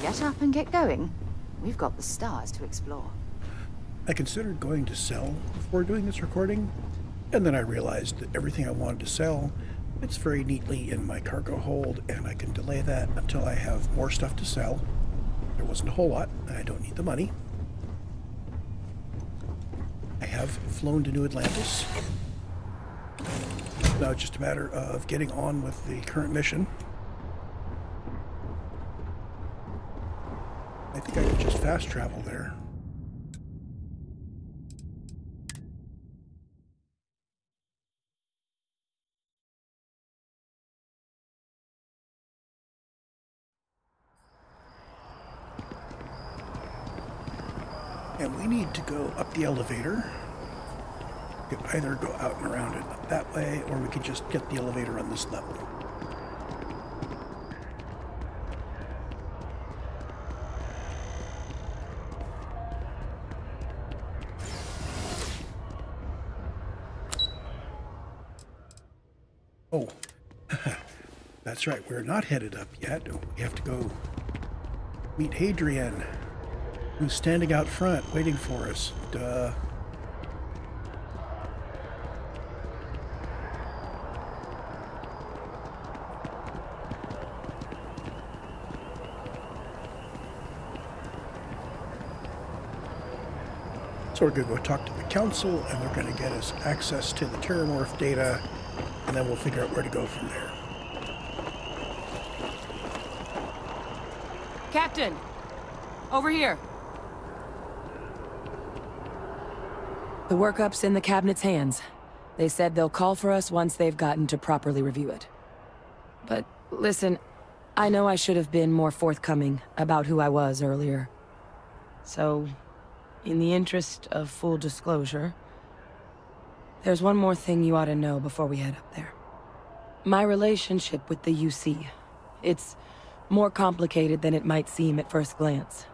get up and get going. We've got the stars to explore. I considered going to sell before doing this recording, and then I realized that everything I wanted to sell fits very neatly in my cargo hold, and I can delay that until I have more stuff to sell. There wasn't a whole lot, and I don't need the money. I have flown to New Atlantis. Now it's just a matter of getting on with the current mission. I think I could just fast travel there. And we need to go up the elevator. We could either go out and around it up that way, or we could just get the elevator on this level. Oh, that's right, we're not headed up yet. We have to go meet Hadrian, who's standing out front waiting for us. Duh. So we're going to go talk to the council, and they're going to get us access to the Terramorph data, and then we'll figure out where to go from there. Captain! Over here! The workup's in the cabinet's hands. They said they'll call for us once they've gotten to properly review it. But listen, I know I should have been more forthcoming about who I was earlier. So, in the interest of full disclosure, there's one more thing you ought to know before we head up there. My relationship with the UC. It's more complicated than it might seem at first glance.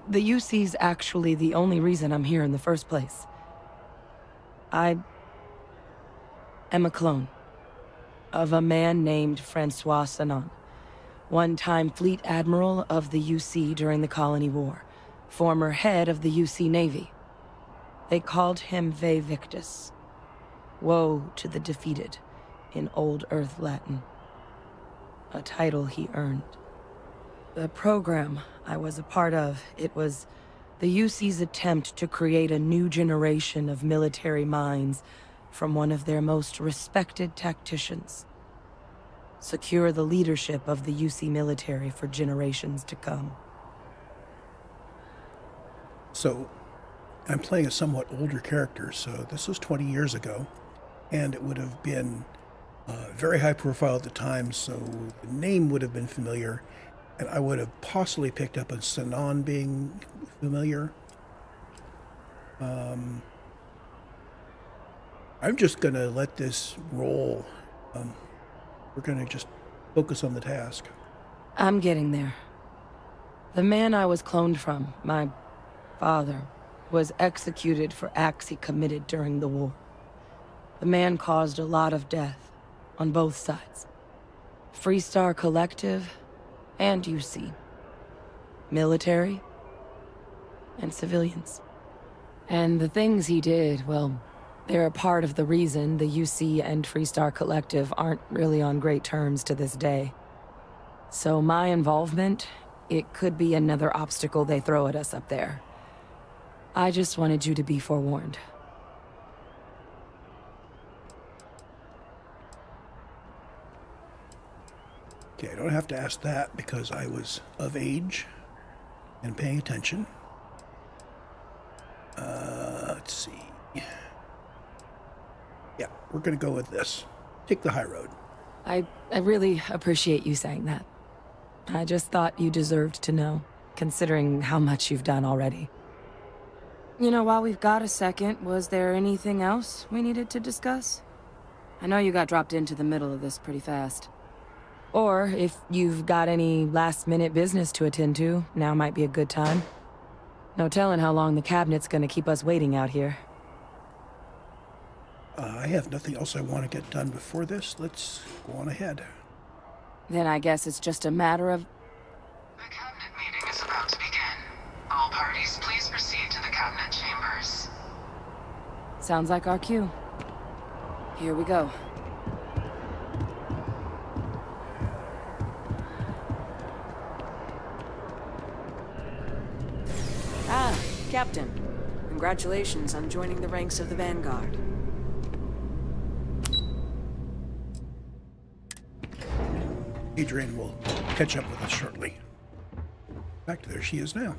The UC's actually the only reason I'm here in the first place. I am a clone of a man named Farsyte Sanon, one-time fleet admiral of the UC during the Colony War, former head of the UC Navy. They called him Ve Victus, woe to the defeated, in Old Earth Latin, a title he earned. The program I was a part of, it was the UC's attempt to create a new generation of military minds from one of their most respected tacticians. Secure the leadership of the UC military for generations to come. So, I'm playing a somewhat older character, so this was 20 years ago, and it would have been very high profile at the time, so the name would have been familiar, and I would have possibly picked up on Sanon being familiar. I'm just going to let this roll. We're going to just focus on the task. I'm getting there. The man I was cloned from, my father, was executed for acts he committed during the war. The man caused a lot of death on both sides. Freestar Collective and UC. Military and civilians. And the things he did, well, they're a part of the reason the UC and Freestar Collective aren't really on great terms to this day. So my involvement, it could be another obstacle they throw at us up there. I just wanted you to be forewarned. Okay, I don't have to ask that because I was of age and paying attention. Let's see. Yeah, we're going to go with this. Take the high road. I really appreciate you saying that. I just thought you deserved to know, considering how much you've done already. You know, while we've got a second, was there anything else we needed to discuss? I know you got dropped into the middle of this pretty fast. Or, if you've got any last-minute business to attend to, now might be a good time. No telling how long the cabinet's gonna keep us waiting out here. I have nothing else I want to get done before this. Let's go on ahead. Then I guess it's just a matter of... The cabinet Sounds like our cue. Here we go. Ah, Captain. Congratulations on joining the ranks of the Vanguard. Hadrian will catch up with us shortly. In fact, there she is now.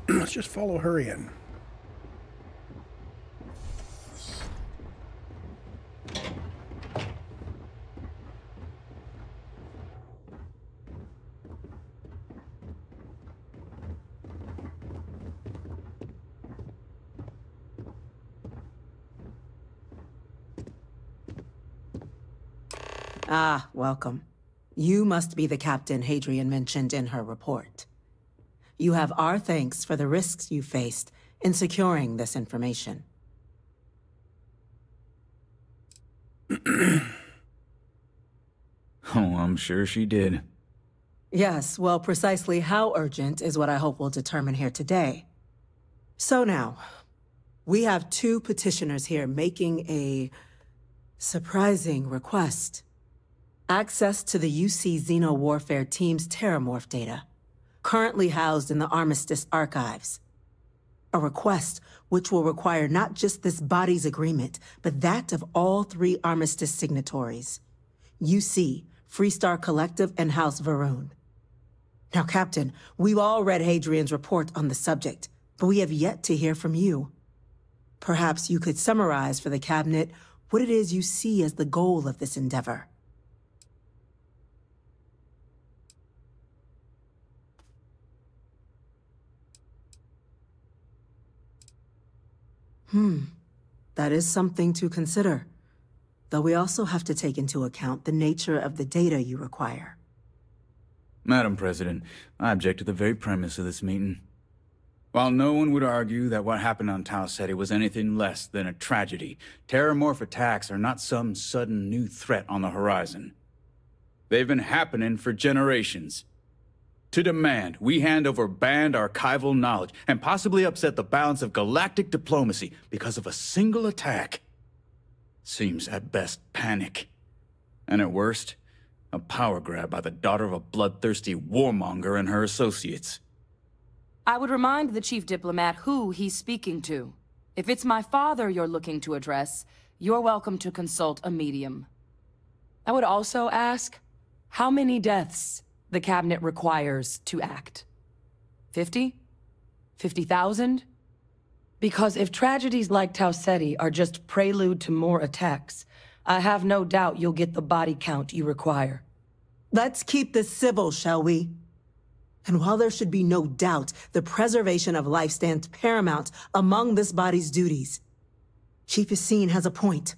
Let's just follow her in. Ah, welcome. You must be the captain Hadrian mentioned in her report. You have our thanks for the risks you faced in securing this information. Oh, I'm sure she did. Yes, well, precisely how urgent is what I hope we'll determine here today. So now, we have two petitioners here making a surprising request. Access to the UC Xeno Warfare Team's Terramorph data, currently housed in the Armistice archives. A request which will require not just this body's agreement, but that of all three Armistice signatories. UC, Freestar Collective, and House Varun. Now, Captain, we've all read Hadrian's report on the subject, but we have yet to hear from you. Perhaps you could summarize for the Cabinet what it is you see as the goal of this endeavor. That is something to consider. Though we also have to take into account the nature of the data you require. Madam President, I object to the very premise of this meeting. While no one would argue that what happened on Tau Ceti was anything less than a tragedy, Terramorph attacks are not some sudden new threat on the horizon. They've been happening for generations. To demand we hand over banned archival knowledge and possibly upset the balance of galactic diplomacy because of a single attack seems at best panic. And at worst, a power grab by the daughter of a bloodthirsty warmonger and her associates. I would remind the Chief Diplomat who he's speaking to. If it's my father you're looking to address, you're welcome to consult a medium. I would also ask, how many deaths the Cabinet requires to act? 50? 50,000? Because if tragedies like Tau Ceti are just prelude to more attacks, I have no doubt you'll get the body count you require. Let's keep this civil, shall we? And while there should be no doubt the preservation of life stands paramount among this body's duties, Chief Yassine has a point.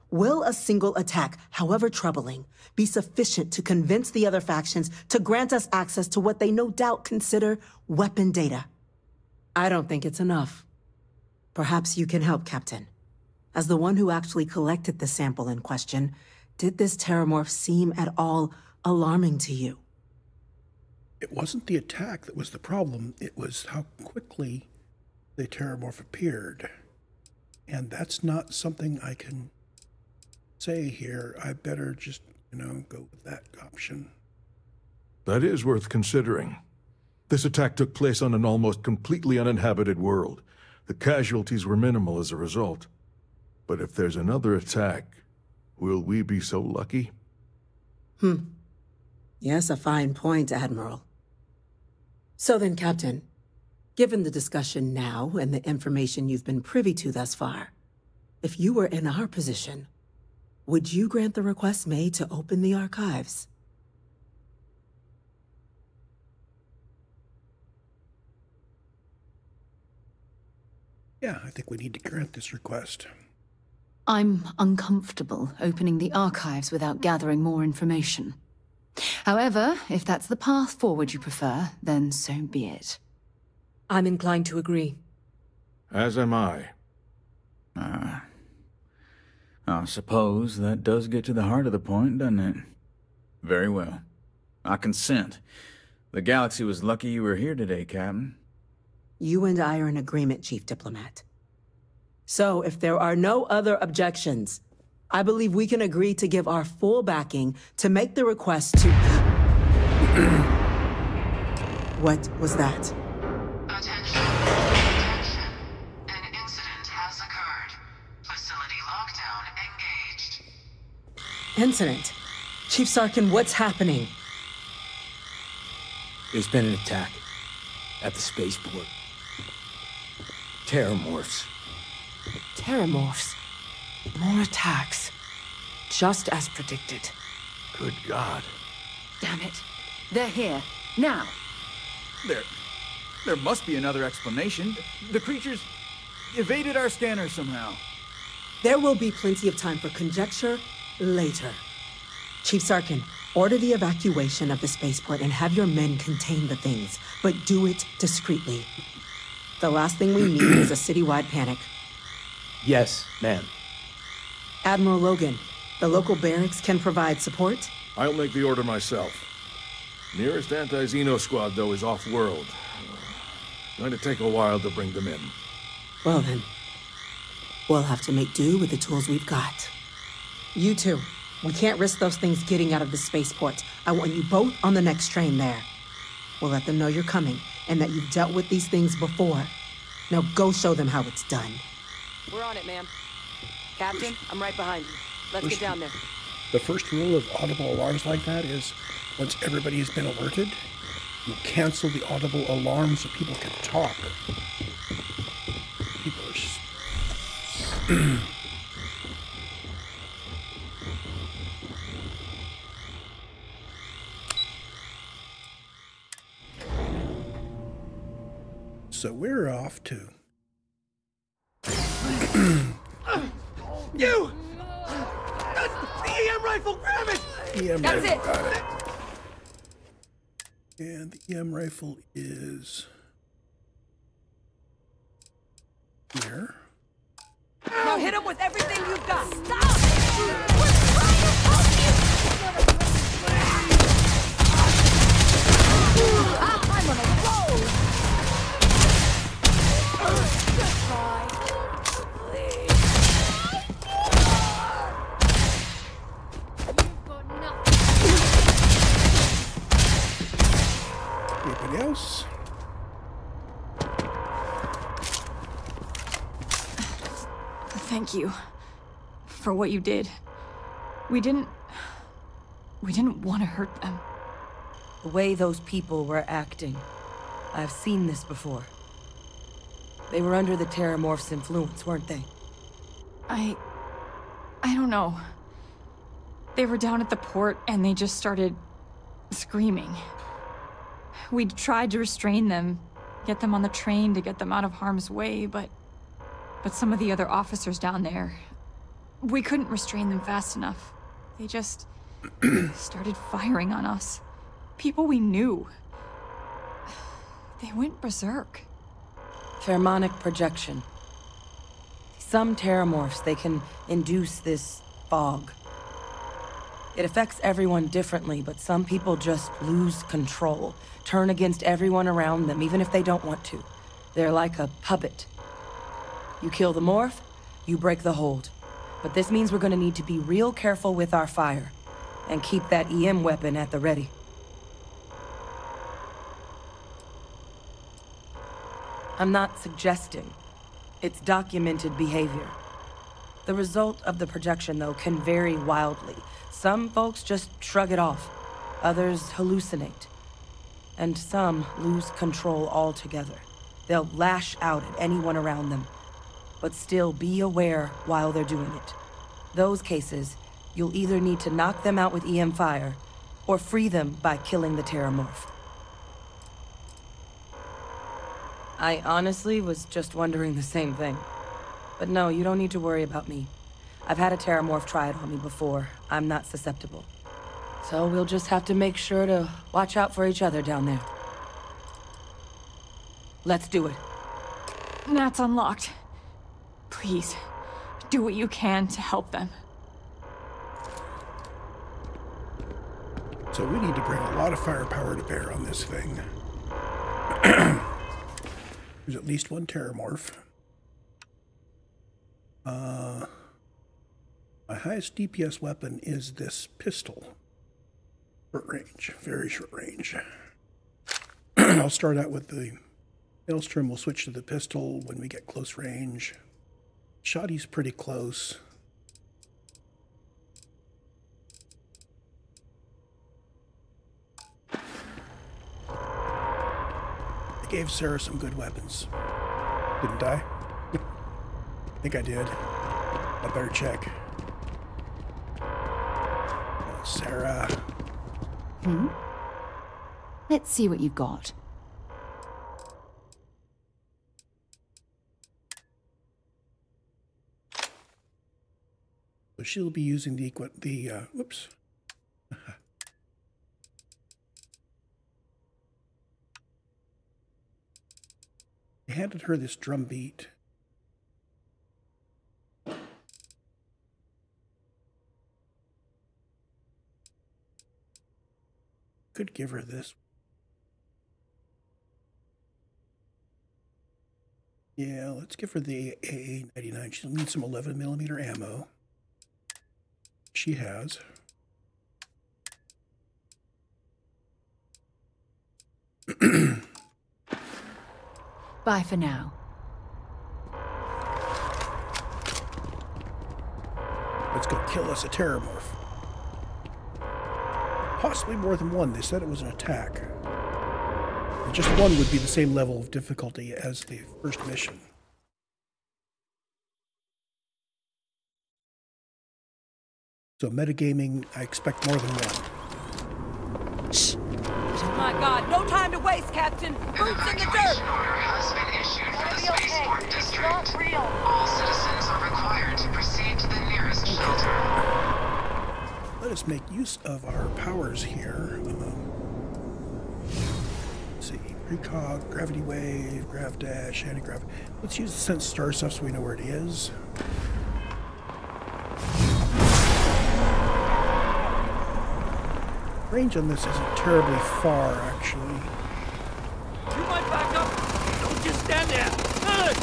Will a single attack, however troubling, be sufficient to convince the other factions to grant us access to what they no doubt consider weapon data? I don't think it's enough. Perhaps you can help, Captain. As the one who actually collected the sample in question, did this Terramorph seem at all alarming to you? It wasn't the attack that was the problem, it was how quickly the Terramorph appeared. And that's not something I can say here. I better just, go with that option. That is worth considering. This attack took place on an almost completely uninhabited world. The casualties were minimal as a result. But if there's another attack, will we be so lucky? Yes, a fine point, Admiral. So then, Captain, given the discussion now and the information you've been privy to thus far, if you were in our position, would you grant the request made to open the archives? Yeah, I think we need to grant this request. I'm uncomfortable opening the archives without gathering more information. However, if that's the path forward you prefer, then so be it. I'm inclined to agree. As am I. I suppose that does get to the heart of the point, doesn't it? Very well. I consent. The galaxy was lucky you were here today, Captain. You and I are in agreement, Chief Diplomat. So, if there are no other objections, I believe we can agree to give our full backing to make the request to... What was that? Attention. Attention. An incident has occurred. Facility lockdown engaged. Incident? Chief Sarkin, what's happening? There's been an attack at the spaceport. Terramorphs. Terramorphs. More attacks. Just as predicted. Good God. Damn it. They're here. Now. There must be another explanation. The creatures evaded our scanner somehow. There will be plenty of time for conjecture later. Chief Sarkin, order the evacuation of the spaceport and have your men contain the things, but do it discreetly. The last thing we need is a citywide panic. Yes, ma'am. Admiral Logan, the local barracks can provide support? I'll make the order myself. Nearest anti-Xeno squad, though, is off-world. Going to take a while to bring them in. Well then, we'll have to make do with the tools we've got. You two, we can't risk those things getting out of the spaceport. I want you both on the next train there. We'll let them know you're coming, and that you've dealt with these things before. Now go show them how it's done. We're on it, ma'am. Captain, I'm right behind you. Let's get down there. The first rule of audible alarms like that is, once everybody has been alerted, you cancel the audible alarm so people can talk. People are So we're off to... You! The EM rifle, grab it! EM That's rifle, it. got it. And the EM rifle is... here. Now hit him with everything you've got. Stop! I'm on a roll! Good try. Please. You've got nothing. Anybody else? Thank you for what you did. We didn't want to hurt them. The way those people were acting. I've seen this before. They were under the Terramorph's influence, weren't they? I don't know. They were down at the port and they just started screaming. We tried to restrain them, get them on the train to get them out of harm's way, but some of the other officers down there, we couldn't restrain them fast enough. They just started firing on us. People we knew. They went berserk. Pheromonic projection. Some Terramorphs, they can induce this fog. It affects everyone differently, but some people just lose control, turn against everyone around them, even if they don't want to. They're like a puppet. You kill the morph, you break the hold. But this means we're gonna need to be real careful with our fire, and keep that EM weapon at the ready. I'm not suggesting. It's documented behavior. The result of the projection, though, can vary wildly. Some folks just shrug it off. Others hallucinate. And some lose control altogether. They'll lash out at anyone around them, but still be aware while they're doing it. Those cases, you'll either need to knock them out with EM fire, or free them by killing the Terramorph. I honestly was just wondering the same thing. But no, you don't need to worry about me. I've had a Terramorph try it on me before. I'm not susceptible. So we'll just have to make sure to watch out for each other down there. Let's do it. That's unlocked. Please, do what you can to help them. So we need to bring a lot of firepower to bear on this thing. There's at least one Terramorph. My highest DPS weapon is this pistol. Short range, very short range. I'll start out with the Maelstrom. We'll switch to the pistol when we get close range. Shotty's pretty close. I gave Sarah some good weapons. Didn't I? I think I did. I better check. Oh, Sarah. Let's see what you've got. So she'll be using the whoops. I handed her this drum beat. Could give her this. Yeah, let's give her the AA-99. She'll need some 11mm ammo. She has. Bye for now. Let's go kill us a terramorph. Possibly more than one. They said it was an attack. And just one would be the same level of difficulty as the first mission. So metagaming, I expect more than one. Shh. Oh my God, no time to waste, Captain. Boots in the dirt. An order has been issued for the spaceport district. All citizens are required to proceed to the nearest shelter. Let us make use of our powers here. Let's see, precog, gravity wave, grav dash, anti-grav. Let's use the sense star stuff so we know where it is. Range on this isn't terribly far, actually. You might back up. Don't just stand there. Good.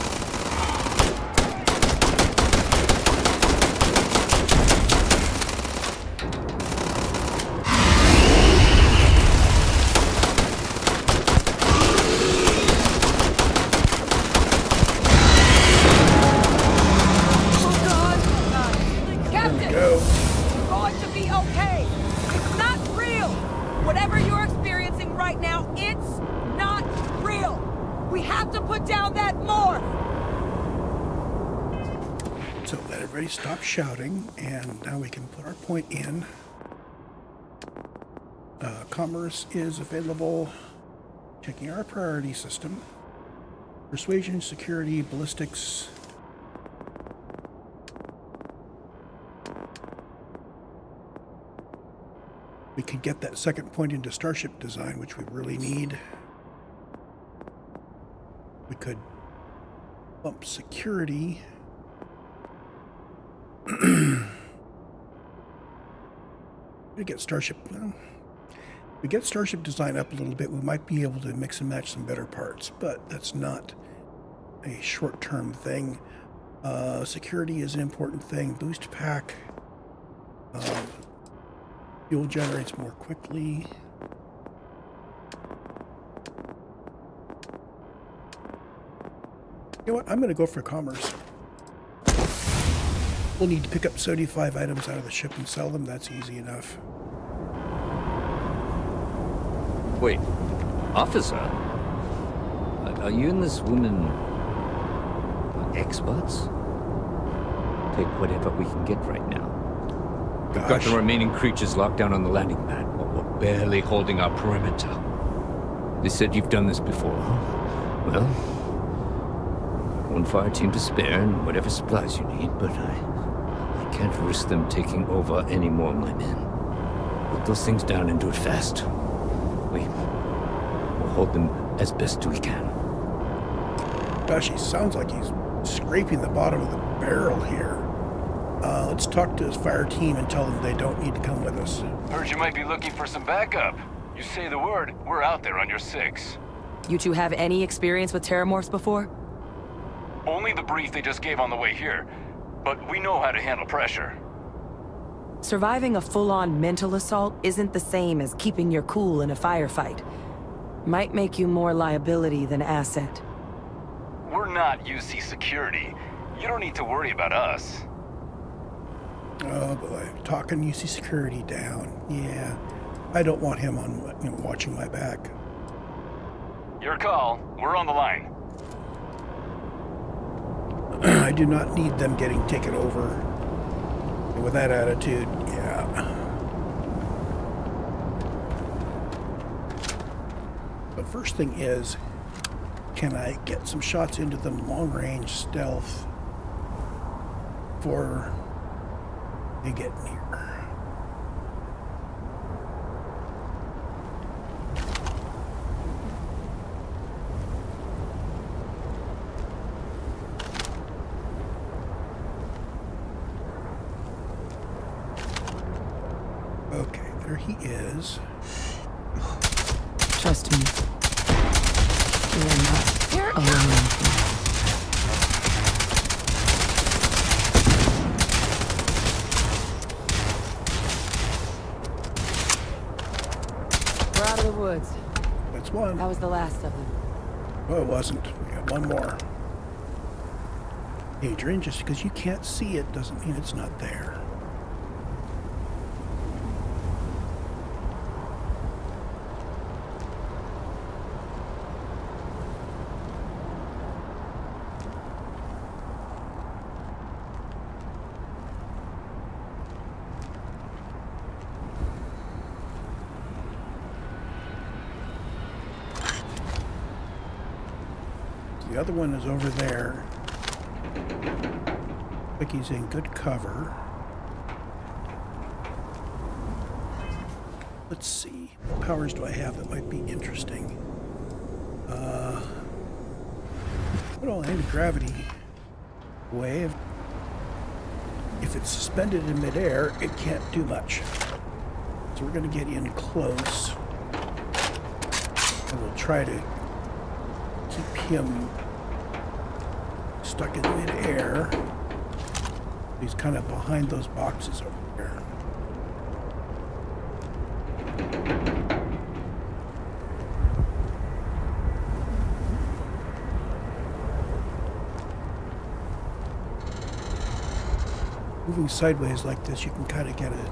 Stop shouting, and now we can put our point in. Commerce is available. Checking our priority system. Persuasion, security, ballistics. We could get that second point into starship design, which we really need. We could bump security. We get starship. Well, we get starship design up a little bit. We might be able to mix and match some better parts, but that's not a short-term thing. Security is an important thing. Boost pack. Fuel generates more quickly. You know what? I'm going to go for commerce. We'll need to pick up 75 items out of the ship and sell them. That's easy enough. Wait, officer? Are you and this woman experts? Take whatever we can get right now. We've got the remaining creatures locked down on the landing pad, but we're barely holding our perimeter. They said you've done this before, huh? Well, one fire team to spare and whatever supplies you need, but I can't risk them taking over any more of my men. Put those things down and do it fast. We'll hold them as best we can. Gosh, he sounds like he's scraping the bottom of the barrel here. Let's talk to his fire team and tell them they don't need to come with us. Heard you might be looking for some backup. You say the word, we're out there on your 6. You two have any experience with terramorphs before? Only the brief they just gave on the way here. but we know how to handle pressure. Surviving a full-on mental assault isn't the same as keeping your cool in a firefight. Might make you more liability than asset. We're not UC security. You don't need to worry about us. Oh boy, talking UC security down. Yeah, I don't want him on, watching my back. Your call. We're on the line. I do not need them getting taken over. And with that attitude, yeah. But first thing is, can I get some shots into them long-range stealth before they get near? Okay, there he is. Trust me. You are not alone. We're out of the woods. That's one. That was the last of them. Oh, it wasn't. We got one more. Hadrian, just because you can't see it doesn't mean it's not there. The other one is over there. Looks like he's in good cover. Let's see. What powers do I have that might be interesting? Well, anti-gravity wave. If it's suspended in midair, it can't do much. So we're going to get in close. And we'll try to keep him stuck in midair. He's kind of behind those boxes over there. Moving sideways like this, you can kind of get a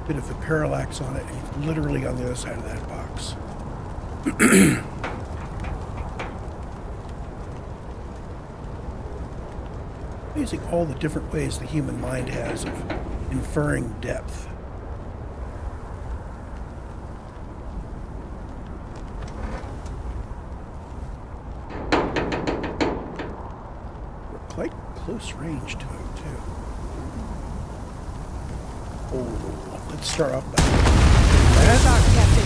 bit of a parallax on it, and he's literally on the other side of that box. Amazing all the different ways the human mind has of inferring depth. We're quite close range to him, too. Oh, let's start off by... Captain.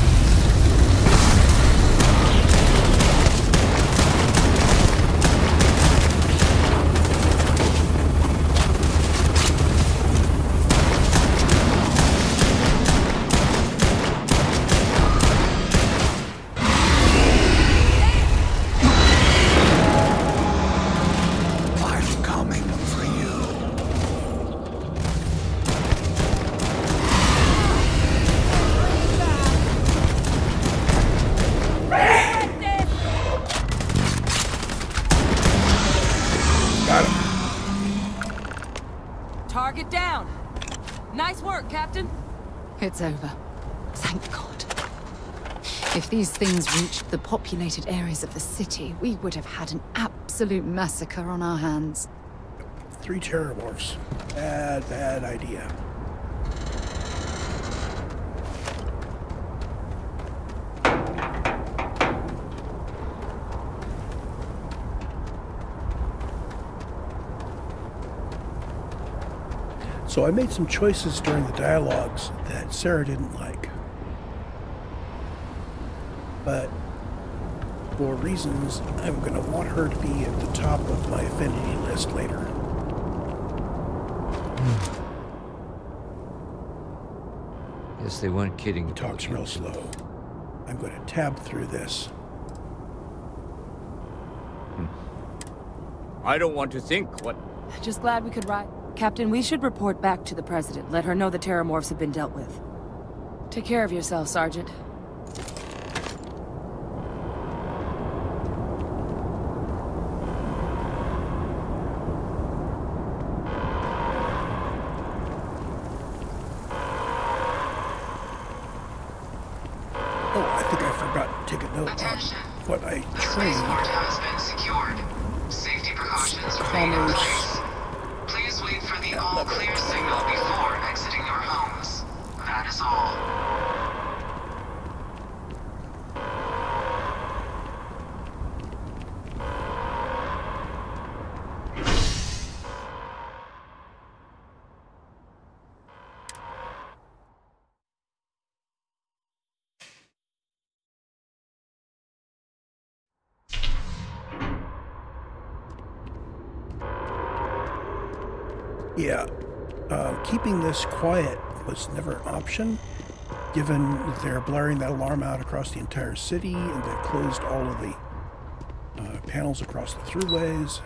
Target down. Nice work, Captain. It's over. Thank God. If these things reached the populated areas of the city, we would have had an absolute massacre on our hands. 3 terramorphs. Bad idea. So I made some choices during the dialogues that Sarah didn't like. But for reasons, I'm going to want her to be at the top of my affinity list later. Guess they weren't kidding. He talks real slow. I'm going to tab through this. I don't want to think what... Just glad we could ride. Captain, we should report back to the President. Let her know the Terramorphs have been dealt with. Take care of yourself, Sergeant. What I trained. Spaceport has been secured. Safety precautions remain in place. Please wait for the all-clear signal before exiting your homes. That is all. Yeah, keeping this quiet was never an option, given that they're blaring that alarm out across the entire city, and they've closed all of the panels across the throughways.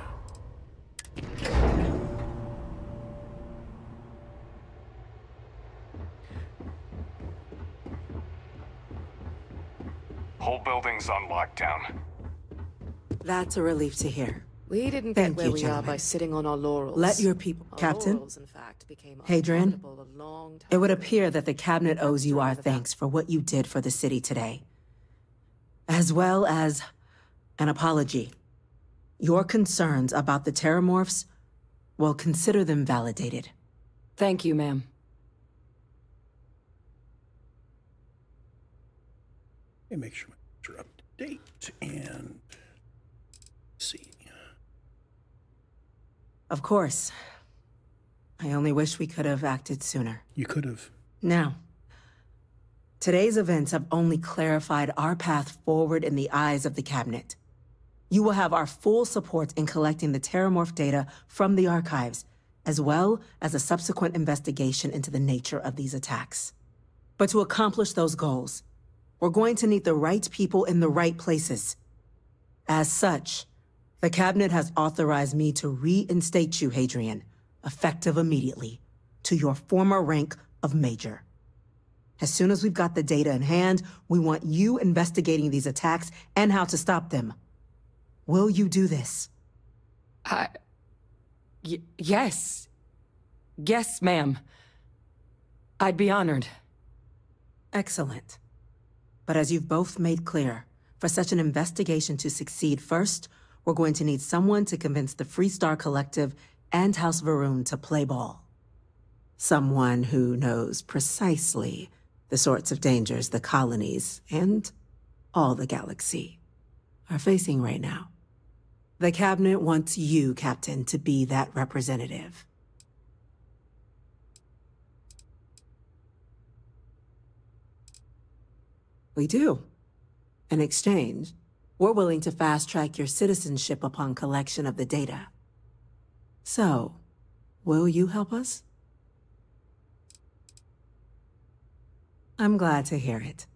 Whole building's on lockdown. That's a relief to hear. We didn't get where we are by sitting on our laurels. Let your people... Captain? Laurels, in fact, became Hadrian, a long time it would ago. appear that the Cabinet owes you our thanks for what you did for the city today. As well as an apology. Your concerns about the Terramorphs, well, consider them validated. Thank you, ma'am. Let me make sure my are up to date and see. Of course. I only wish we could have acted sooner. You could have. Now, today's events have only clarified our path forward in the eyes of the Cabinet. You will have our full support in collecting the Terramorph data from the archives, as well as a subsequent investigation into the nature of these attacks. But to accomplish those goals, we're going to need the right people in the right places. As such, the Cabinet has authorized me to reinstate you, Hadrian, effective immediately, to your former rank of Major. As soon as we've got the data in hand, we want you investigating these attacks and how to stop them. Will you do this? Yes. Yes, ma'am. I'd be honored. Excellent. But as you've both made clear, for such an investigation to succeed first, we're going to need someone to convince the Freestar Collective and House Varun to play ball. Someone who knows precisely the sorts of dangers the colonies and all the galaxy are facing right now. The Cabinet wants you, Captain, to be that representative. We do. In exchange, we're willing to fast-track your citizenship upon collection of the data. So, will you help us? I'm glad to hear it.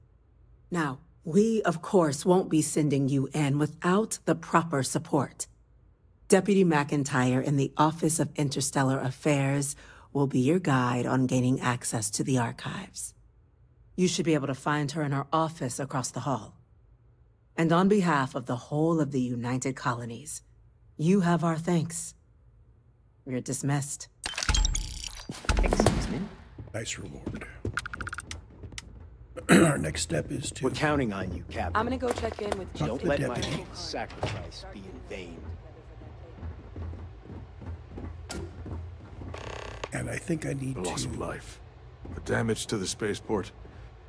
Now, we, of course, won't be sending you in without the proper support. Deputy McIntyre in the Office of Interstellar Affairs will be your guide on gaining access to the archives. You should be able to find her in her office across the hall. And on behalf of the whole of the United Colonies, you have our thanks. You're dismissed. Excuse me? Nice reward. Our next step is to... We're counting on you, Captain. I'm gonna go check in with... Don't let my sacrifice be in vain. And I think I need the to... loss of life. The damage to the spaceport.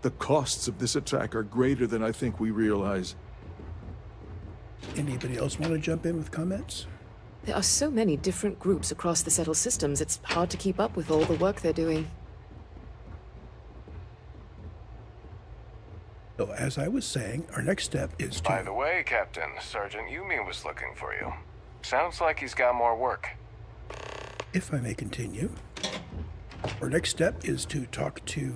The costs of this attack are greater than I think we realize. Anybody else want to jump in with comments? There are so many different groups across the settled systems, it's hard to keep up with all the work they're doing. So, as I was saying, our next step is to... By the way, Captain, Sergeant Yumi was looking for you. Sounds like he's got more work. If I may continue, our next step is to talk to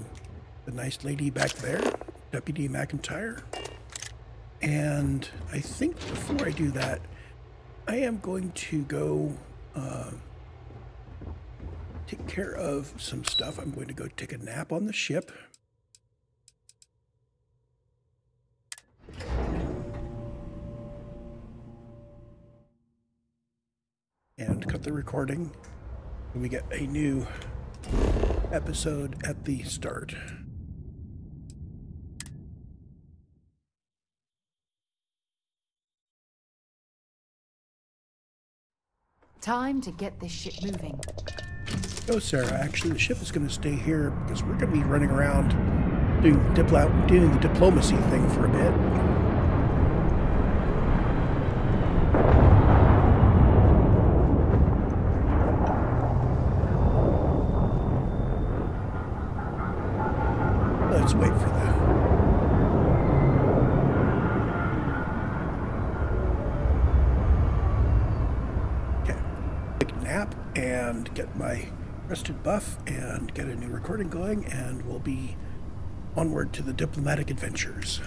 the nice lady back there, Deputy McIntyre. And I think before I do that, I am going to go take care of some stuff. I'm going to go take a nap on the ship. And cut the recording. And we get a new episode at the start. Time to get this ship moving. No, Sarah, actually the ship is going to stay here because we're going to be running around doing the diplomacy thing for a bit. Let's wait for that. Okay. Take a nap and get my rested buff and get a new recording going, and we'll be onward to the diplomatic adventures.